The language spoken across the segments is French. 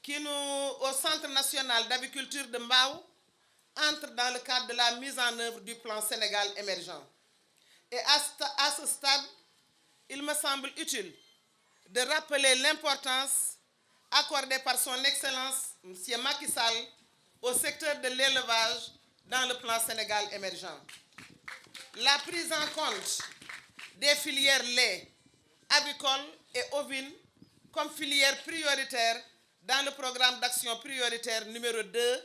au Centre national d'aviculture de Mbao, entre dans le cadre de la mise en œuvre du plan Sénégal émergent. Et à ce stade, il me semble utile de rappeler l'importance accordée par son Excellence M. Macky Sall au secteur de l'élevage dans le plan Sénégal émergent. La prise en compte des filières lait, avicole et ovine comme filière prioritaire dans le programme d'action prioritaire numéro 2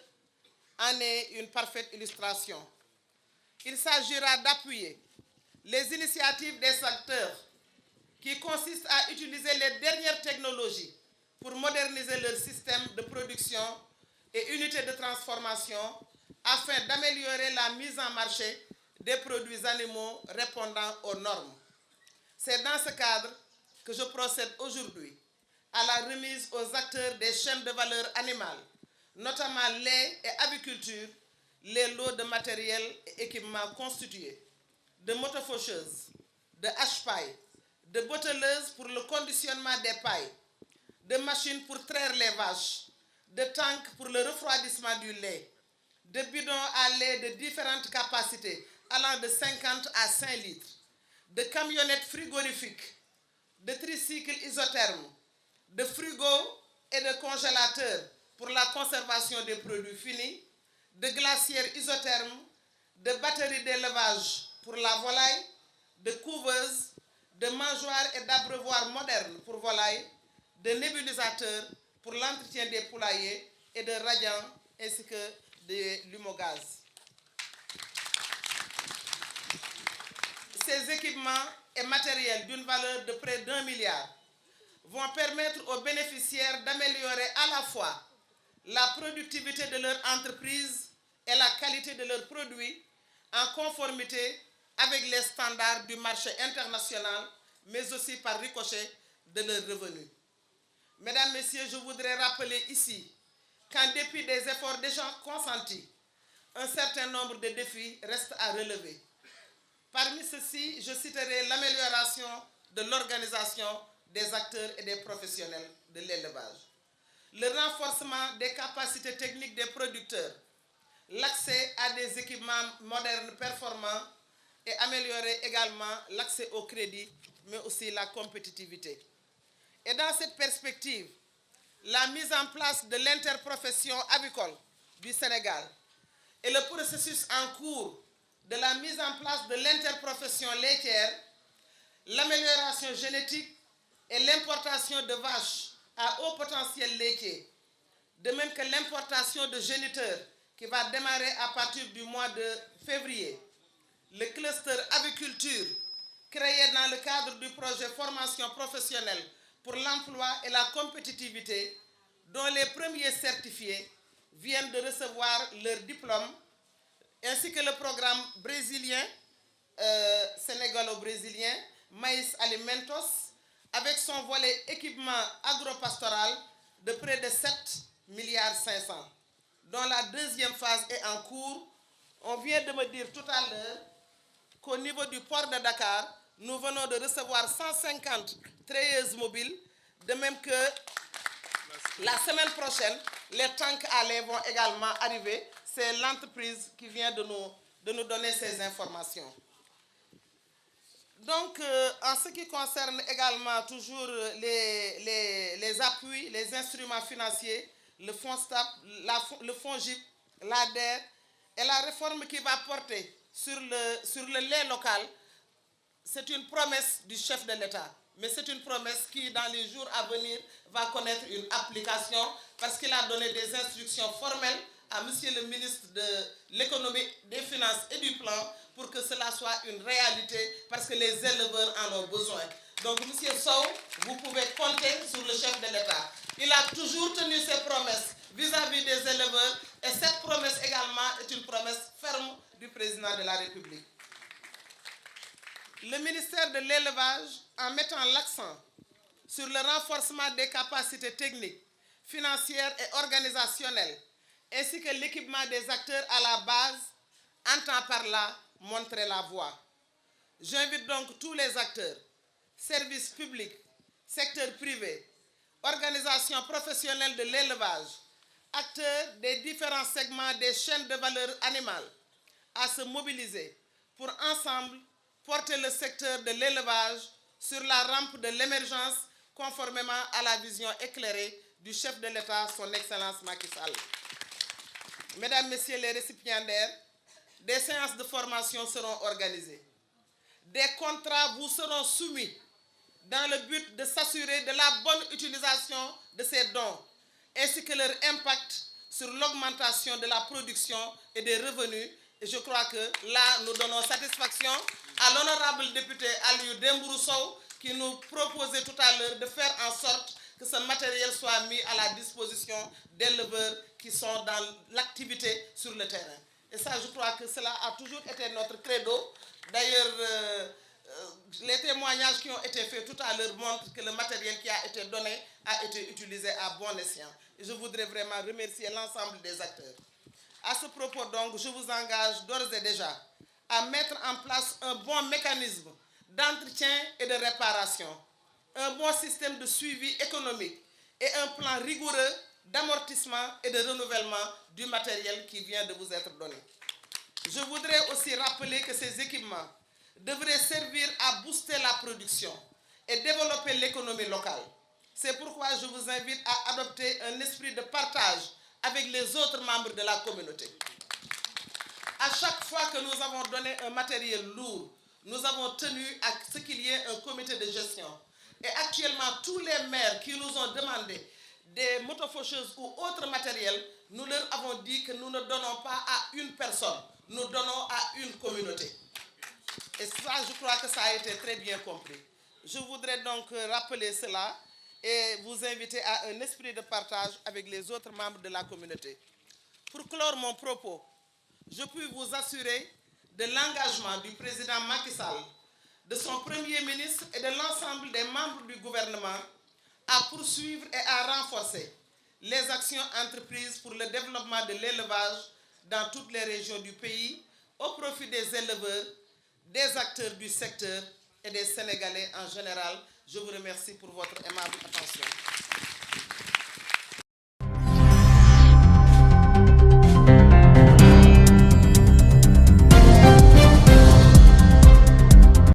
en est une parfaite illustration. Il s'agira d'appuyer les initiatives des acteurs qui consistent à utiliser les dernières technologies pour moderniser leur système de production et unités de transformation afin d'améliorer la mise en marché des produits animaux répondant aux normes. C'est dans ce cadre que je procède aujourd'hui à la remise aux acteurs des chaînes de valeur animale, notamment lait et aviculture, les lots de matériel et équipements constitués de motofaucheuses, de hache-pailles, de botteleuses pour le conditionnement des pailles, de machines pour traire les vaches, de tanks pour le refroidissement du lait, de bidons à lait de différentes capacités allant de 50 à 5 litres, de camionnettes frigorifiques, de tricycles isothermes, de frigos et de congélateurs pour la conservation des produits finis, de glacières isothermes, de batteries d'élevage pour la volaille, de couveuses, de mangeoires et d'abreuvoirs modernes pour volailles, de nébulisateurs pour l'entretien des poulaillers et de radiants ainsi que de l'humogaz. Ces équipements et matériels d'une valeur de près d'1 milliard vont permettre aux bénéficiaires d'améliorer à la fois la productivité de leur entreprise et la qualité de leurs produits en conformité avec les standards du marché international, mais aussi par ricochet de leurs revenus. Mesdames, Messieurs, je voudrais rappeler ici qu'en dépit des efforts déjà consentis, un certain nombre de défis restent à relever. Parmi ceux-ci, je citerai l'amélioration de l'organisation des acteurs et des professionnels de l'élevage, le renforcement des capacités techniques des producteurs, l'accès à des équipements modernes performants et améliorer également l'accès au crédit, mais aussi la compétitivité. Et dans cette perspective, la mise en place de l'interprofession avicole du Sénégal et le processus en cours de la mise en place de l'interprofession laitière, l'amélioration génétique et l'importation de vaches à haut potentiel laitier, de même que l'importation de géniteurs qui va démarrer à partir du mois de février, le cluster aviculture créé dans le cadre du projet formation professionnelle pour l'emploi et la compétitivité, dont les premiers certifiés viennent de recevoir leur diplôme, ainsi que le programme brésilien, sénégalo-brésilien, Maïs Alimentos, avec son volet équipement agropastoral de près de 7,5 milliards, dont la deuxième phase est en cours. On vient de me dire tout à l'heure qu'au niveau du port de Dakar, nous venons de recevoir 150 treilleuses mobiles, de même que la semaine prochaine, les tanks à lait vont également arriver. C'est l'entreprise qui vient de nous donner ces informations. Donc, en ce qui concerne également toujours les appuis, les instruments financiers, le fonds STAP, le fonds GIP, l'ADER et la réforme qui va porter sur le lait local, c'est une promesse du chef de l'État. Mais c'est une promesse qui, dans les jours à venir, va connaître une application parce qu'il a donné des instructions formelles à Monsieur le ministre de l'Économie, des Finances et du Plan pour que cela soit une réalité parce que les éleveurs en ont besoin. Donc, Monsieur Sow, vous pouvez compter sur le chef de l'État. Il a toujours tenu ses promesses vis-à-vis des éleveurs et cette promesse également est une promesse ferme du président de la République. Le ministère de l'Élevage, en mettant l'accent sur le renforcement des capacités techniques, financières et organisationnelles, ainsi que l'équipement des acteurs à la base, entend par là montrer la voie. J'invite donc tous les acteurs, services publics, secteur privé, organisations professionnelles de l'élevage, acteurs des différents segments des chaînes de valeur animale, à se mobiliser pour ensemble porter le secteur de l'élevage sur la rampe de l'émergence conformément à la vision éclairée du chef de l'État, son Excellence Macky Sall. Mesdames, Messieurs les récipiendaires, des séances de formation seront organisées. Des contrats vous seront soumis dans le but de s'assurer de la bonne utilisation de ces dons, ainsi que leur impact sur l'augmentation de la production et des revenus. Et je crois que là, nous donnons satisfaction à l'honorable député Aliou Dembourou Sow qui nous proposait tout à l'heure de faire en sorte que ce matériel soit mis à la disposition d'éleveurs qui sont dans l'activité sur le terrain. Et ça, je crois que cela a toujours été notre credo. D'ailleurs, les témoignages qui ont été faits tout à l'heure montrent que le matériel qui a été donné a été utilisé à bon escient. Et je voudrais vraiment remercier l'ensemble des acteurs. À ce propos donc, je vous engage d'ores et déjà à mettre en place un bon mécanisme d'entretien et de réparation, un bon système de suivi économique et un plan rigoureux d'amortissement et de renouvellement du matériel qui vient de vous être donné. Je voudrais aussi rappeler que ces équipements devraient servir à booster la production et développer l'économie locale. C'est pourquoi je vous invite à adopter un esprit de partage avec les autres membres de la communauté. À chaque fois que nous avons donné un matériel lourd, nous avons tenu à ce qu'il y ait un comité de gestion. Et actuellement, tous les maires qui nous ont demandé des motofaucheuses ou autres matériels, nous leur avons dit que nous ne donnons pas à une personne, nous donnons à une communauté. Et ça, je crois que ça a été très bien compris. Je voudrais donc rappeler cela et vous inviter à un esprit de partage avec les autres membres de la communauté. Pour clore mon propos, je puis vous assurer de l'engagement du président Macky Sall, de son Premier ministre et de l'ensemble des membres du gouvernement à poursuivre et à renforcer les actions entreprises pour le développement de l'élevage dans toutes les régions du pays, au profit des éleveurs, des acteurs du secteur et des Sénégalais en général. Je vous remercie pour votre aimable attention.